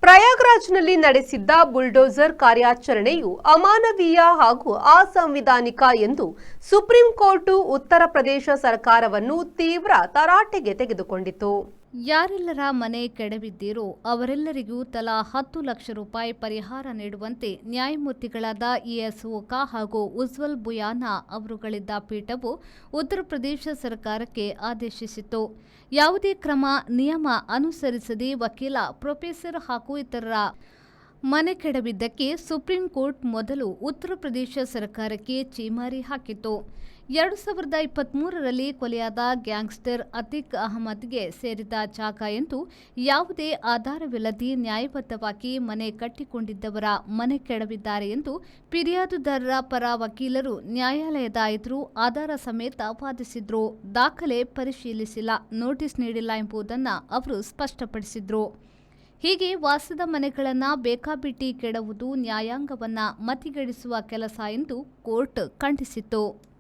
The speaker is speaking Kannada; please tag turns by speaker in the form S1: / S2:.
S1: ಪ್ರಯಾಗ್ರಾಜ್ನಲ್ಲಿ ನಡೆಸಿದ್ದ ಬುಲ್ಡೋಸರ್ ಕಾರ್ಯಾಚರಣೆಯು ಅಮಾನವೀಯ ಹಾಗೂ ಅಸಂವಿಧಾನಿಕ ಎಂದು ಸುಪ್ರೀಂ ಕೋರ್ಟ್ ಉತ್ತರ ಪ್ರದೇಶ ಸರ್ಕಾರವನ್ನು ತೀವ್ರ ತರಾಟೆಗೆ ತೆಗೆದುಕೊಂಡಿತು.
S2: ಯಾರೆಲ್ಲರ ಮನೆ ಕೆಡವಿದ್ದೀರೋ ಅವರೆಲ್ಲರಿಗೂ ತಲಾ 10 ಲಕ್ಷ ರೂಪಾಯಿ ಪರಿಹಾರ ನೀಡುವಂತೆ ನ್ಯಾಯಮೂರ್ತಿಗಳಾದ ಎಸ್ ಓಕಾ ಹಾಗೂ ಉಜ್ವಲ್ ಬುಯಾನಾ ಅವರುಗಳಿದ್ದ ಪೀಠವು ಉತ್ತರ ಪ್ರದೇಶ ಸರ್ಕಾರಕ್ಕೆ ಆದೇಶಿಸಿತು. ಯಾವುದೇ ಕ್ರಮ ನಿಯಮ ಅನುಸರಿಸದೆ ವಕೀಲ ಪ್ರೊಫೆಸರ್ ಹಾಗೂ ಇತರರ ಮನೆ ಕೆಡವಿದ್ದಕ್ಕೆ ಸುಪ್ರೀಂ ಕೋರ್ಟ್ ಮೊದಲು ಉತ್ತರ ಪ್ರದೇಶ ಸರ್ಕಾರಕ್ಕೆ ಛೀಮಾರಿ ಹಾಕಿತು. 2023ರಲ್ಲಿ ಕೊಲೆಯಾದ ಗ್ಯಾಂಗ್ಸ್ಟರ್ ಅತೀಕ್ ಅಹಮದ್ಗೆ ಸೇರಿದ ಜಾಗ ಎಂದು ಯಾವುದೇ ಆಧಾರವಿಲ್ಲದೆ ನ್ಯಾಯಬದ್ಧವಾಗಿ ಮನೆ ಕಟ್ಟಿಕೊಂಡಿದ್ದವರ ಮನೆ ಕೆಡವಿದ್ದಾರೆ ಎಂದು ಫಿರ್ಯಾದುದಾರರ ಪರ ವಕೀಲರು ನ್ಯಾಯಾಲಯದ ಎದುರು ಆಧಾರ ಸಮೇತ ವಾದಿಸಿದ್ರು. ದಾಖಲೆ ಪರಿಶೀಲಿಸಿಲ್ಲ, ನೋಟಿಸ್ ನೀಡಿಲ್ಲ ಎಂಬುದನ್ನು ಅವರು ಸ್ಪಷ್ಟಪಡಿಸಿದ್ರು. ಹೀಗೆ ವಾಸದ ಮನೆಗಳನ್ನು ಬೇಕಾಬಿಟ್ಟಿ ಕೆಡವುವುದು ನ್ಯಾಯಾಂಗವನ್ನ ಮತಿಗೆಡಿಸುವ ಕೆಲಸ ಎಂದು ಕೋರ್ಟ್ ಖಂಡಿಸಿತು.